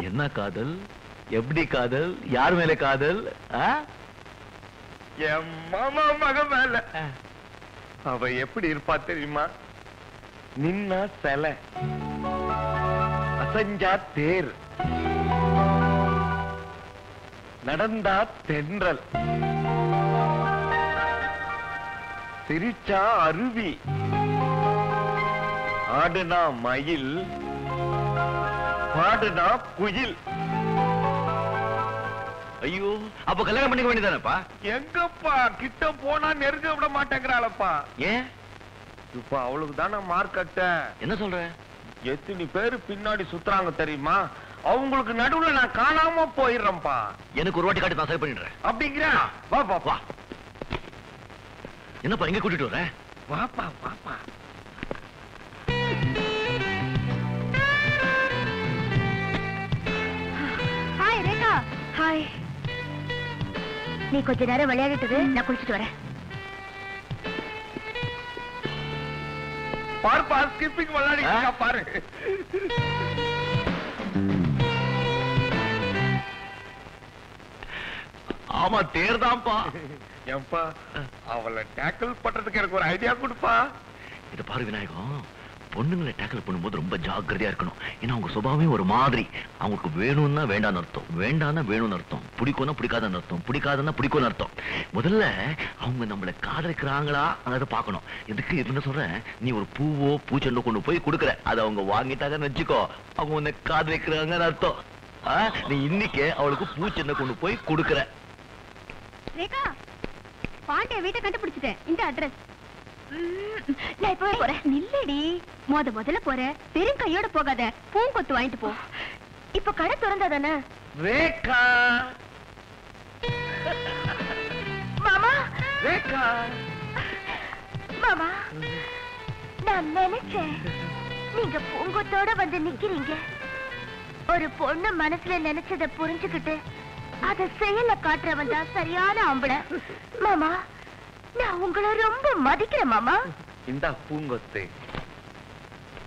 என்ன காதல்? எப்படி காதல்? யார் மேல காதல்? என் மாமா மக மேல. அவ எப்படி இருப்பா தெரியுமா? நின்னா சிலை, அசஞ்சா தேர், நடந்தா தென்றல், சிரிச்சா அருவி, ஆடுனா மயில், பாடுனா குயில். ஐயோ, அப்ப கல்யாணம் பண்ணிக்க வேண்டியதானப்பா? எங்கப்பா கிட்ட போனா நெருங்க விட மாட்டேங்கிறாளப்பா. ஏன்? இப்ப அவளுக்கு தானே மார்க்கெட்ட. என்ன சொல்ற? எத்தனை பேரு பின்னாடி சுத்துறாங்க தெரியுமா? அவங்களுக்கு நடுவுல நான் காணாம போயிடுறேன்ப்பா. எனக்கு ஒரு வாட்டி காட்டி நான் சரி பண்ணிடுறேன். அப்படிங்கிற வா வா வா. என்னப்பா எங்க கூட்டிட்டு வர? வாப்பா வாப்பா. ஹாய் ரேகா. ஹாய். நீ கொஞ்ச நேரம் விளையாடிட்டு நான் குளிச்சுட்டு வரேன். பாருப்பா ஸ்கிப்பிங் விளையாடிட்டு பாரு. ஆமா தேர்தான்ப்பா. ஏன்பா அவளை டேக்கிள் பண்றதுக்கு எனக்கு ஒரு ஐடியா கொடுப்பா. இத பாரு விநாயகம், பொண்ணுங்களை டேக்கிள் பண்ணும்போது ரொம்ப ஜாக்கிரதையா இருக்கணும். ஏன்னா அவங்க சுபாவமே ஒரு மாதிரி. அவங்களுக்கு வேணும்னா வேண்டான்னு அர்த்தம், வேண்டாம்னா வேணும்னு அர்த்தம், பிடிக்கும்னா பிடிக்காதன்னு அர்த்தம், பிடிக்காதுன்னா பிடிக்கும்னு அர்த்தம். முதல்ல அவங்க நம்மளை காதலிக்கிறாங்களா அதை பார்க்கணும். இதுக்கு என்ன சொல்றேன், நீ ஒரு பூவோ பூச்செண்டோ கொண்டு போய் கொடுக்குற, அதை அவங்க வாங்கிட்டாங்கன்னு வச்சுக்கோ, அவங்க உன்னை காதலிக்கிறாங்கன்னு அர்த்தம். நீ இன்னைக்கு அவளுக்கு பூச்செண்டை கொண்டு போய் கொடுக்குற. ரேகா, பாண்டிய வீட்டை கண்டுபிடிச்சிட்டேன். இந்த அட்ரஸ். நான் இப்பவே போறேன். நில்லடி, முதல்ல போற. பெரும் கையோட போகாத, பூங்கொத்து வாங்கிட்டு போ. இப்ப கடை திறந்தாதானே? ரேகா மாமா. ரேகா மாமா, நான் நினைச்சேன் நீங்க பூங்கொத்தோட வந்து நிக்கிறீங்க. ஒரு பொண்ணு மனசுல நினைச்சத புரிஞ்சுக்கிட்டு அத செயல காட்டுறவன் தான் சரியான ஆம்பளை. மாமா, நான் உங்களை ரொம்ப மதிக்கிறேன் மாமா. இந்த பூங்கொத்து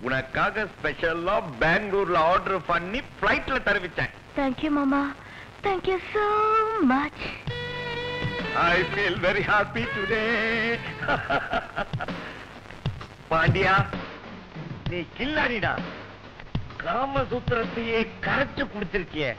உனக்காக ஸ்பெஷலா பெங்களூர்ல ஆர்டர் பண்ணி பிளைட்ல தருவிச்சேன். தேங்க்யூ மாமா, thank you so much. I feel very happy today. Pandya, நீ கில்லாடிடா. காமசூத்திரத்தையே கரைச்சு குடிச்சிருக்கிய.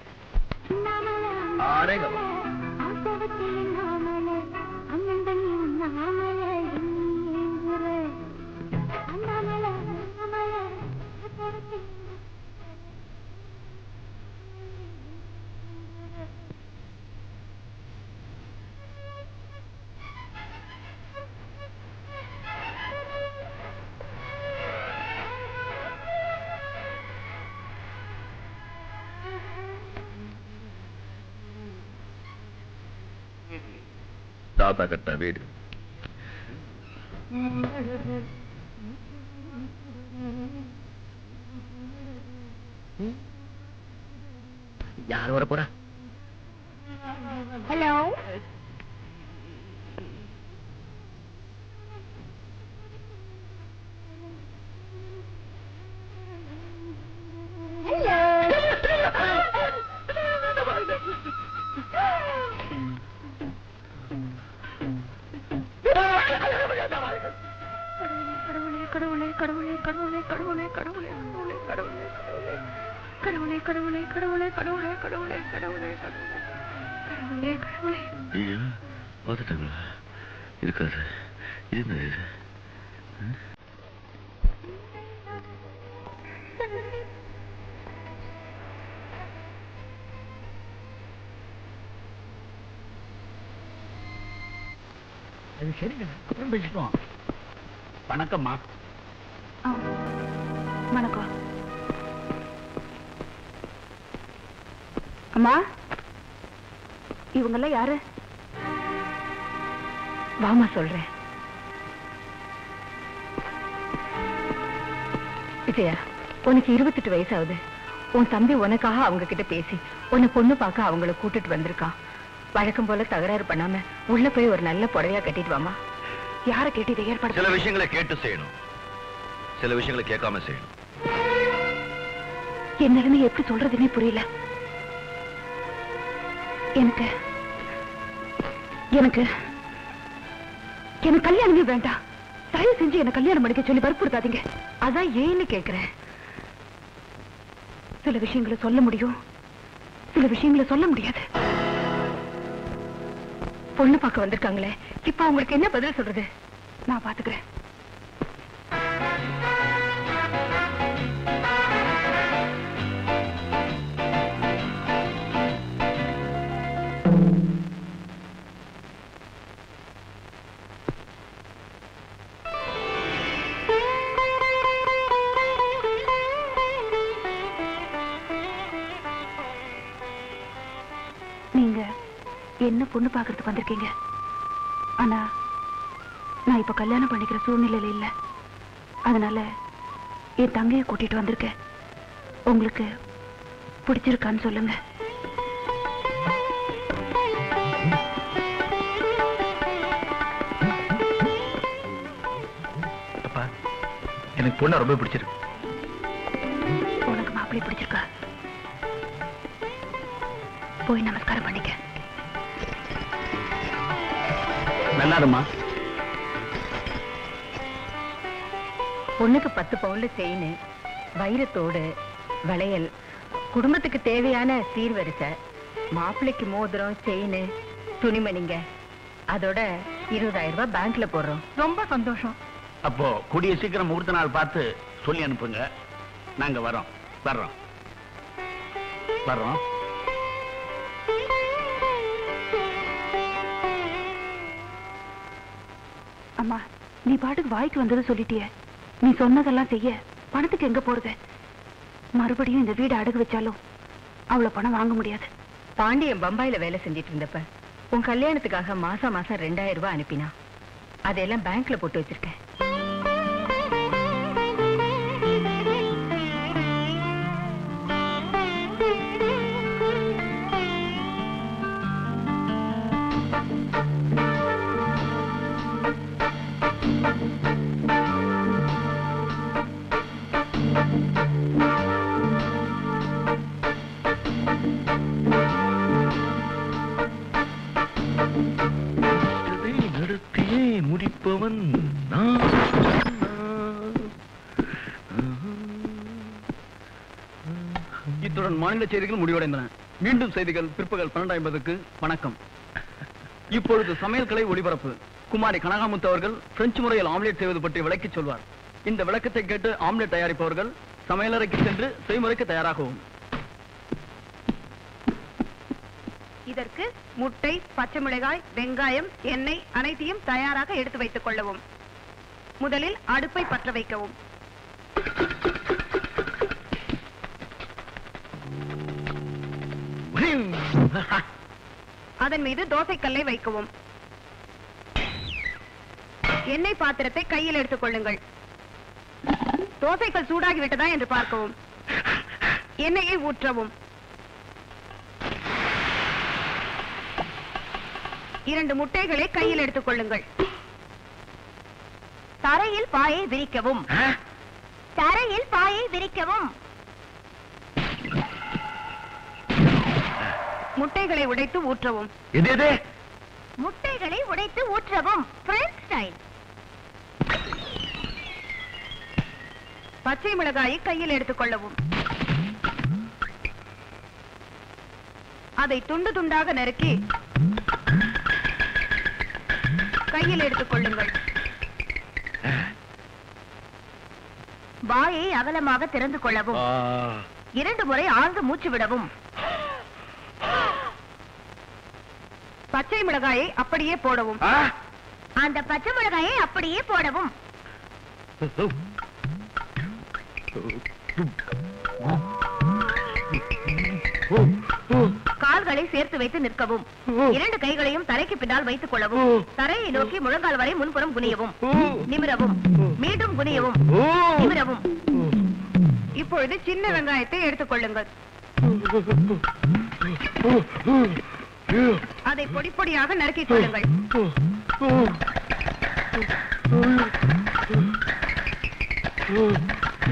தாத்தா கட்ட வீடு. யார் வர போறா? ஹலோ. கடவுளே கடவுளே கடவுளே கடவுளே கடவுளே கடவுளே கடவுளே கடவுளே கடவுளே கடவுளே கடவுளே கடவுளே கடவுளே கடவுளே கடவுளே. ஐயா பார்த்துட்டாங்களா? இருக்காது. இது அது சரிங்க, அப்புறம் பேசிட்டோம். வணக்கம்மா. வணக்கம் அம்மா. இவங்கெல்லாம் யாரு? வாமா சொல்றேன். விஜயா, உனக்கு 28 வயசாகுது. உன் தம்பி உனக்காக அவங்க கிட்ட பேசி உன்னை பொண்ணு பார்க்க அவங்களை கூட்டிட்டு வந்திருக்கான். வழக்கம் போல தகராறு பண்ணாம உள்ள போய் ஒரு நல்ல புடவையா கட்டிட்டு வாமா. யார கேட்டு இதை ஏற்பாடு? சில விஷயங்களை கேட்டு செய்யணும், சில விஷயங்களை கேட்காம செய்யணும். என் நிலைமை எப்படி சொல்றதுன்னே புரியல. எனக்கு எனக்கு எனக்கு கல்யாணமே வேண்டாம். தயவு செஞ்சு என்ன கல்யாணம் பண்ணிக்க சொல்லி வற்புறுத்தாதீங்க. அதான் ஏன்னு கேக்குறேன். சில விஷயங்களை சொல்ல முடியும், சில விஷயங்களை சொல்ல முடியாது. பொண்ணு பார்க்க வந்திருக்காங்களே, இப்ப அவங்களுக்கு என்ன பதில் சொல்றது? நான் பாத்துக்கிறேன். நீங்க என்ன பொண்ணு பாக்குறதுக்கு வந்திருக்கீங்க. ஆனா நான் இப்ப கல்யாணம் பண்ணிக்கிற சூழ்நிலையில இல்ல. அதனால என் தங்கையை கூட்டிட்டு வந்திருக்கேன். உங்களுக்கு பிடிச்சிருக்கான்னு சொல்லுங்க. அப்பா, எனக்கு பொண்ணு ரொம்ப பிடிச்சிருக்கு. உனக்கு மாப்பிள்ளை பிடிச்சிருக்கா? போய் நமஸ்காரம் பண்ணிக்க. நல்லாருமா? பொண்ணுக்கு 10 பவுன்ல செயின், வைரத்தோடு, வளையல், குடும்பத்துக்கு தேவையான சீர்வரிசை, மாப்பிள்ளைக்கு மோதிரம், செயின், துணிமணிங்க, அதோட 20,000 ரூபாய் பேங்க்ல போடுறோம். ரொம்ப சந்தோஷம். அப்போ கூடிய சீக்கிரம் முகூர்த்த நாள் பார்த்து சொல்லி அனுப்புங்க. நாங்க வரோம் வர்றோம் வர்றோம். அம்மா, நீ பாட்டுக்கு வாய்க்கு வந்தது சொல்லிட்டிய. நீ சொன்னதெல்லாம் செய்ய பணத்துக்கு எங்க போறது? மறுபடியும் இந்த வீடு அடகு வச்சாலும் அவ்வளவு பணம் வாங்க முடியாது. பாண்டியன் பம்பாயில வேலை செஞ்சிட்டு இருந்தப்ப உன் கல்யாணத்துக்காக மாசம் 2,000 ரூபாய் அனுப்பினா. அதெல்லாம் பேங்க்ல போட்டு வச்சிருக்கேன். முடிப்பவன் இத்துடன் மாநில செய்திகள் முடிவடைந்தன. மீண்டும் செய்திகள் பிற்பகல் 12:50க்கு. வணக்கம். இப்பொழுது சமையல் கலை ஒளிபரப்பு. குமாரி கனகாமுத்து அவர்கள் பிரெஞ்சு முறையில் ஆம்லெட் செய்வது பற்றி விளக்கிச் சொல்வார். இந்த விளக்கத்தை கேட்டு ஆம்லெட் தயாரிப்பவர்கள் சமையலறைக்கு சென்று செய்முறைக்கு தயாராகவும். இதற்கு முட்டை, பச்சை மிளகாய், வெங்காயம், எண்ணெய் அனைத்தையும் தயாராக எடுத்து வைத்துக் கொள்ளவும். முதலில் அடுப்பை பற்ற வைக்கவும். அதன் மீது தோசைக்கல்லை வைக்கவும். எண்ணெய் பாத்திரத்தை கையில் எடுத்துக் கொள்ளுங்கள். தோசைக்கல் சூடாகிவிட்டதா என்று பார்க்கவும். எண்ணெயை ஊற்றவும். 2 முட்டைகளை கையில் எடுத்துக் கொள்ளுங்கள். தரையில் பாயை விரிக்கவும். தரையில் பாயை விரிக்கவும். முட்டைகளை உடைத்து ஊற்றவும். முட்டைகளை உடைத்து ஊற்றவும். French style. பச்சை மிளகாயை கையில் எடுத்துக் கொள்ளவும். அதை துண்டு துண்டாக நறுக்கி கையில் எடுத்துக் கொள்ளுங்கள். வாயை அகலமாக திறந்து கொள்ளவும். 2 முறை ஆழ்ந்து மூச்சு விடவும். பச்சை மிளகாயை அப்படியே போடவும். அந்த பச்சை மிளகாயை அப்படியே போடவும். கால்களை சேர்த்து வைத்து நிற்கவும். 2 கைகளையும் தரைக்கு பின்னால் வைத்துக் கொள்ளவும். தரையை நோக்கி முழங்கால் வரை முன்புறம் குனியவும். நிமிரவும். மீண்டும் குனியவும். நிமிரவும். இப்பொழுது சின்ன வெங்காயத்தை எடுத்துக் கொள்ளுங்கள். அதை பொடி பொடியாக நறுக்கிக் கொள்ளுங்கள்.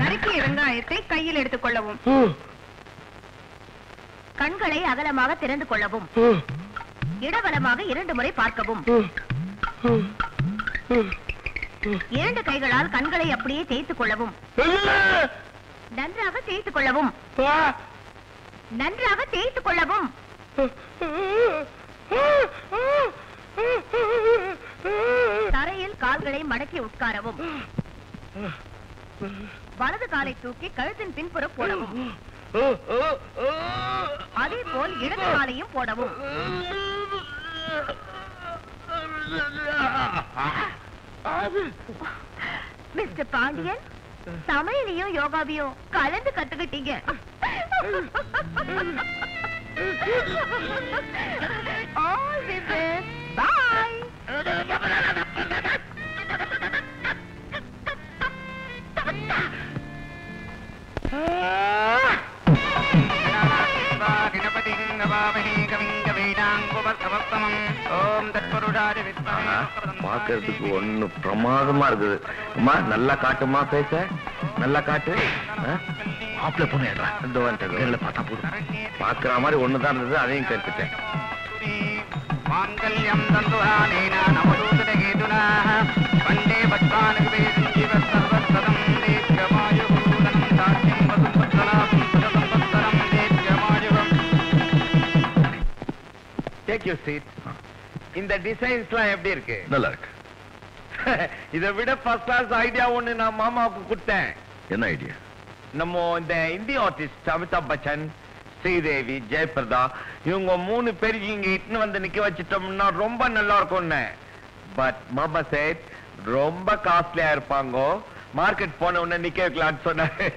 நறுக்கிய வெங்காயத்தை கையில் எடுத்துக் கொள்ளவும். கண்களை அகலமாக திறந்து கொள்ளவும். இடவலமாக 2 முறை பார்க்கவும். 2 கைகளால் கண்களை அப்படியே தேய்த்துக் கொள்ளவும். நன்றாக தேய்த்துக் கொள்ளவும். நன்றாக தேய்த்துக் கொள்ளவும். தரையில் கால்களை மடக்கி உட்காரவும். வலது காலை தூக்கி கழுத்தின் பின்புறம் போடவும். அதே போல் இடது காலையும் போடவும். மிஸ்டர் பாண்டியன், சமையலையும் யோகாவையும் கலந்து கத்துக்கிட்டீங்க. All the best. Bye. பாக்கிறதுக்கு ஒண்ணு பிரமாதமா இருக்குது. அம்மா நல்லா காட்டுமா, பேச நல்லா காட்டு. மாப்பிள்ள பொண்ணு பார்த்தா போதும். பாக்குற மாதிரி ஒண்ணுதான் இருந்தது, அதையும் கருத்துட்டேன். மாங்கல்யம் தந்துரானேன நமதூதன கேதுனா வந்தே பத்மானுவே ஜீவ சர்வசதம் தேஜமாயுபூதம் தாட்சிம் வசுபத்ரலாம் சதம்பத்தரம் தேஜமாயுகம். Take your seat. இந்த டிசைன்ஸ்லாம் எப்படி இருக்கு? நல்லா இருக்கு. இதை விட ஃபர்ஸ்ட் கிளாஸ் ஐடியா ஒண்ணு நான் மாமாவுக்கு கொடுத்தேன். என்ன ஐடியா? நம்ம இந்த இந்திய ஆர்டிஸ்ட் அமிதாப் பச்சன், ஸ்ரீதேவி, ஜெயபிரதா இவங்க 3 பேருக்கு இங்க இட்டுன்னு வந்து நிக்க வச்சிட்டோம்னா ரொம்ப நல்லா இருக்கும்னு. பட் மாமா சேட் ரொம்ப காஸ்ட்லியா இருப்பாங்க, மார்க்கெட் போன உடனே நிக்க வைக்கலாம்னு சொன்னாரு.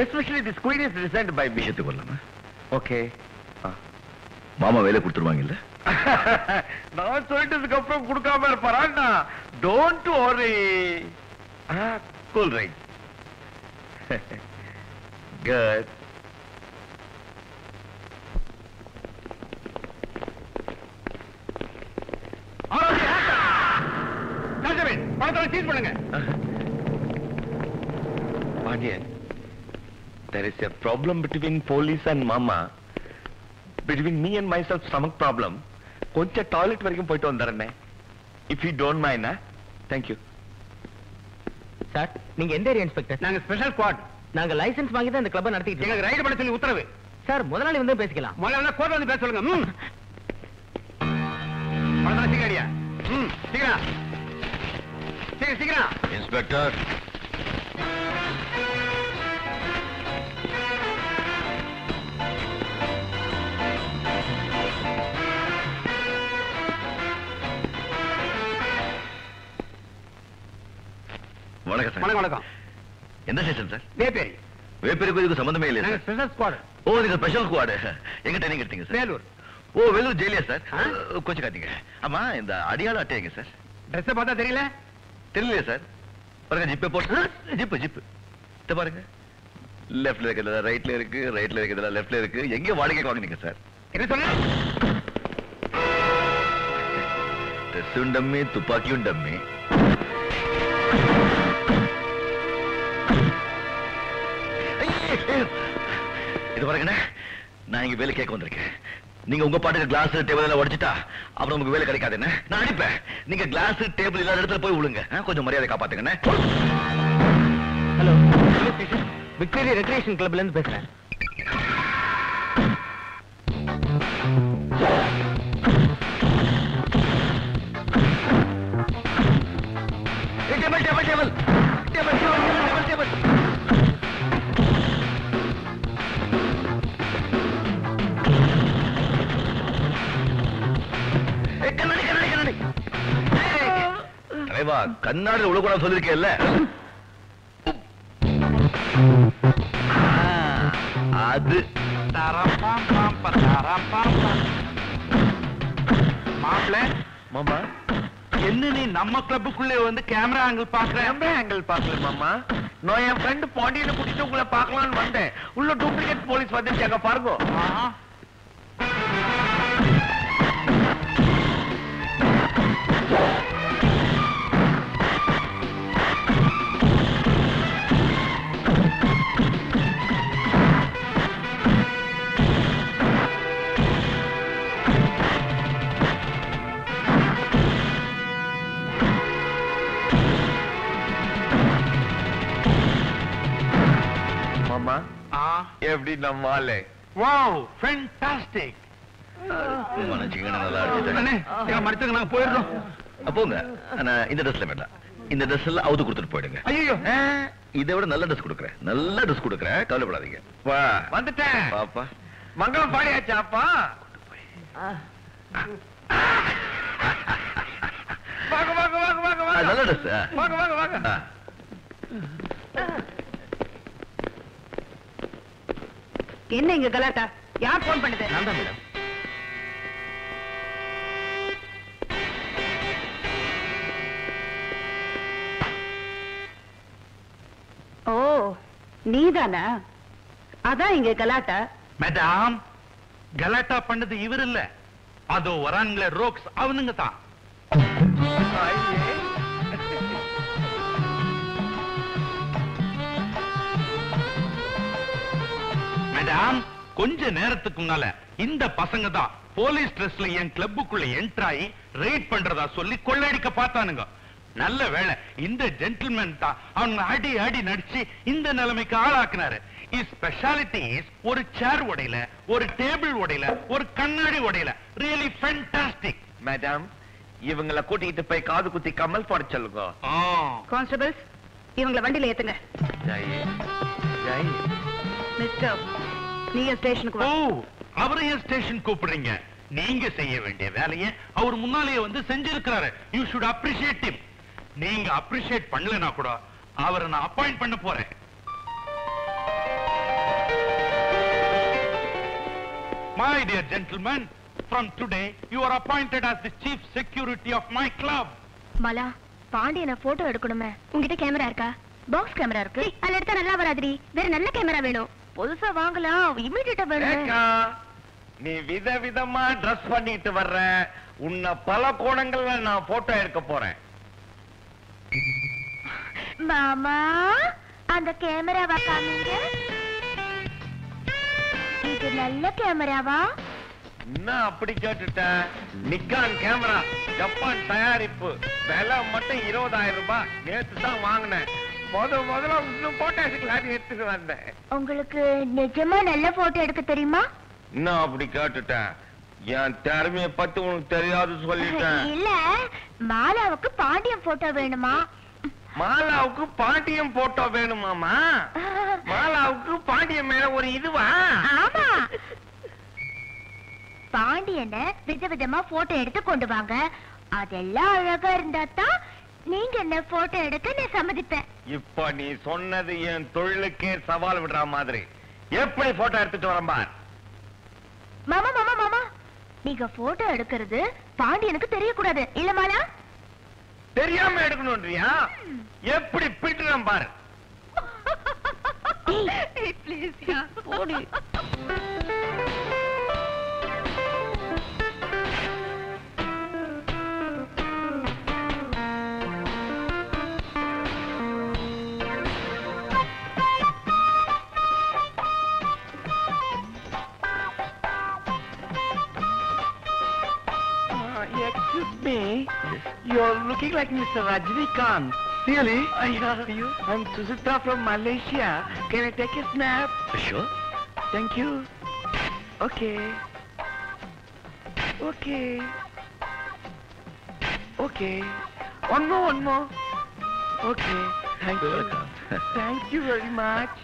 Especially this queen is designed by me. கொள்ளாம ஓகே, மாமா வேலை கொடுத்துருவாங்க இல்ல? நான் சொல்லிட்டதுக்கு அப்புறம் கொடுக்காம இருப்பாரா? Don't worry. Cool right. Good. Pandian, there is a problem between police and mama. Between me and myself, stomach problem. கொஞ்சம் டாய்லெட் வரைக்கும் போயிட்டு வந்துறேனே. If you don't mind, thank you. Sir, நீங்க எந்த ஏரியா இன்ஸ்பெக்டர்? நாங்க ஸ்பெஷல் ஸ்குவாட். நாங்க licence வாங்கி தான் இந்த கிளப்பை நடத்திட்டு இருக்கோம். எங்களுக்கு ரைடு பண்ண சொல்லி உத்தரவு. சார், முதலாளி வந்து பேசிக்கலாம். முதல்ல கோர்ட் வந்து பேச சொல்லுங்க. சீக்கிரடியா. சீக்கிரம் சீக்கிரம். இன்ஸ்பெக்டர், வணக்கம் சார். வணக்கம் வணக்கம். எந்த ஸ்டேஷன் சார்? வேப்பேரி. வேப்பேரிக்கு இதுக்கு சம்பந்தமே இல்லையா நாங்க சார்? Special squad. ஓ, நீங்க ஸ்பெஷல் ஸ்குவாட். எங்க ட்ரைனிங் எடுத்தீங்க சார்? வேலூர். ஓ, வேலூர் ஜெயிலியா சார்? கொஞ்சம் காத்தீங்க. ஆமா, இந்த அடியாள அட்டைங்க சார்? ட்ரெஸ் பார்த்தா தெரியல? தெரியலையா சார்? பாருங்க, ஜிப்பே போட்டு ஜிப்பு ஜிப்பு இத பாருங்க. லெஃப்ட்ல இருக்கிறது ரைட்ல இருக்கு, ரைட்ல இருக்கிறது லெஃப்ட்ல இருக்கு. எங்க வாடகை வாங்குனீங்க சார்? என்ன சொல்ல? ட்ரெஸ்ஸும் டம்மி, துப்பாக்கியும் டம்மி. இது பாருங்க, நான் இங்க வேலை கேட்க வந்திருக்கேன். நீங்க உங்க பாட்டுக்கு கிளாஸ் டேபிள் எல்லாம் உடைச்சிட்டா அப்புறம் உங்களுக்கு வேலை கிடைக்காது. என்ன நான் அடிப்பேன். நீங்க கிளாஸ் டேபிள் இல்லாத இடத்துல போய் விழுங்க. கொஞ்சம் மரியாதை காப்பாத்துங்க. ஹலோ, விக்டோரியா ரெக்ரியேஷன் கிளப்ல இருந்து பேசுறேன். Table table table table table table. கண்ணாடி உலகம் சொல்லிருக்கேன்ல, அது மாப்பிள்ள மாமா, என்ன நீ நம்ம கிளப்புக்குள்ளே வந்து கேமரா ஆங்கிள் பாக்குற? கேமரா ஆங்கிள் பாக்கல மாமா. நான் என் ஃப்ரெண்ட் பாண்டியனை கூட்டிட்டு உங்களை பார்க்கலாம்னு வந்தேன். உள்ள டூப்ளிகேட் போலீஸ் வந்துருக்காங்க பாருங்க. எப்படி நம்ம ஆளு? Wow fantastic. நல்லா அடிச்சுட்டேன். மறுத்துங்க நாங்க போயிடுறோம். போங்க. ஆனா இந்த ட்ரெஸ்ல வேண்டாம். இந்த ட்ரெஸ் எல்லாம் அவுத்து கொடுத்துட்டு போயிடுங்க. ஐயோ இதை விட நல்ல ட்ரெஸ் கொடுக்குறேன். நல்ல ட்ரெஸ் கொடுக்குறேன். கவலைப்படாதீங்க. வா வந்துட்டேன். பாப்பா. மங்களம் பாடியாச்சாப்பா? வாங்க வாங்க வாங்க வாங்க வாங்க. நல்ல ட்ரெஸ். வாங்க வாங்க வாங்க. என்ன இங்க கலாட்டா? யார் போன் பண்ணுது? நான் தான் மேடம். ஓ நீதானா? அதான் இங்க கலாட்டா. மேடம், கலாட்டா பண்ணது இவர் இல்ல, அதோ வராங்களே ரோக்ஸ், அவனுங்க தான். மேடம், கொஞ்ச நேரத்துக்கு முன்னால இந்த பசங்க தான் போலீஸ் ட்ரெஸ்ல என் கிளப்புக்குள்ள என்டர் ஆகி ரெய்ட் பண்றதா சொல்லி கொள்ளையடிக்க பார்த்தானுங்க. நல்ல வேளை இந்த ஜென்டில்மேன் தான் அவங்க அடி அடி நடிச்சு இந்த நிலைமைக்கு ஆளாக்குனாரு. இஸ் ஸ்பெஷாலிட்டி இஸ் ஒரு சேர் உடையில, ஒரு டேபிள் உடையில, ஒரு கண்ணாடி உடையில. Really fantastic. மேடம், இவங்களை கூட்டிட்டு போய் காது குத்தி கமல் போட சொல்லுங்க. கான்ஸ்டபிள்ஸ், இவங்களை வண்டியில ஏத்துங்க. ஜெய் ஜெய். மிஸ்டர், நீங்க ஸ்டேஷனுக்கு ஓ, வாங்க. அவரையும் ஸ்டேஷன் கூப்பிடுறீங்க. நீங்க செய்ய வேண்டிய வேலையை அவர் முன்னாலேயே வந்து செஞ்சிருக்கிறாரு. You should appreciate him. நீங்க அப்ரிஷியேட் பண்ணலனா கூட அவரை நான் அப்பாயிண்ட் பண்ண போறேன். My dear gentlemen, from today you are appointed as the chief security of my club. Mala, பாண்டியனை போட்டோ எடுக்கணுமே. உங்ககிட்ட கேமரா இருக்கா? பாக்ஸ் கேமரா இருக்கு. அதுல எடுத்தா நல்லா வராதுடி. வேற நல்ல கேமரா வேணும். புதுசா வாங்கலாம். இமிடியேட்டா வேணும். ஏக்கா, நீ விதவிதமா ட்ரெஸ் பண்ணிட்டு வர்ற. உன்னை பல கோணங்கள்ல நான் போட்டோ எடுக்க போறேன். மாமா, அந்த கேமராவா காமிங்க. இது நல்ல கேமராவா? என்ன அப்படி கேட்டுட்ட? நிக்கான் கேமரா, ஜப்பான் தயாரிப்பு. விலை மட்டும் 20,000 ரூபாய். நேத்து தான் வாங்கினேன். முதல்ல இன்னும் போட்டோ எடுக்கலான்னு எடுத்துட்டு வந்தேன். உங்களுக்கு நிஜமா நல்ல போட்டோ எடுக்க தெரியுமா? என்ன அப்படி கேட்டுட்ட? என் திறமையை பத்தி உனக்கு தெரியாது சொல்லிட்டேன். இல்ல, மாலாவுக்கு பாண்டியன் போட்டோ வேணுமா? மாலாவுக்கு பாண்டியம் போட்டோ வேணுமாமா? மாலாவுக்கு பாண்டியம் மேல ஒரு இதுவா? ஆமா. பாண்டியனை விதவிதமா போட்டோ எடுத்து கொண்டு வாங்க. அதெல்லாம் அழகா இருந்தா தான் நீங்க என்ன போட்டோ எடுக்க நான் சம்மதிப்பேன். இப்ப நீ சொன்னது என் தொழிலுக்கே சவால் விடுற மாதிரி. எப்படி போட்டோ எடுத்துட்டு வரேன் பார். மாமா மாமா மாமா, நீங்க போட்டோ எடுக்கிறது பாண்டியனுக்கு தெரியக்கூடாது. இல்ல மாலா? தெரியாம எடுக்கணும்ன்றியா? எப்படி பிட்டுறேன் பாரு. Please yeah, Bodi. Excuse me, you're looking like Mr. Rajnikant. Really? I'm Susita from Malaysia. Can I take a snap? Sure. Thank you. Okay. Okay. Okay. One more. Okay. Thank you. Welcome. Thank you very much.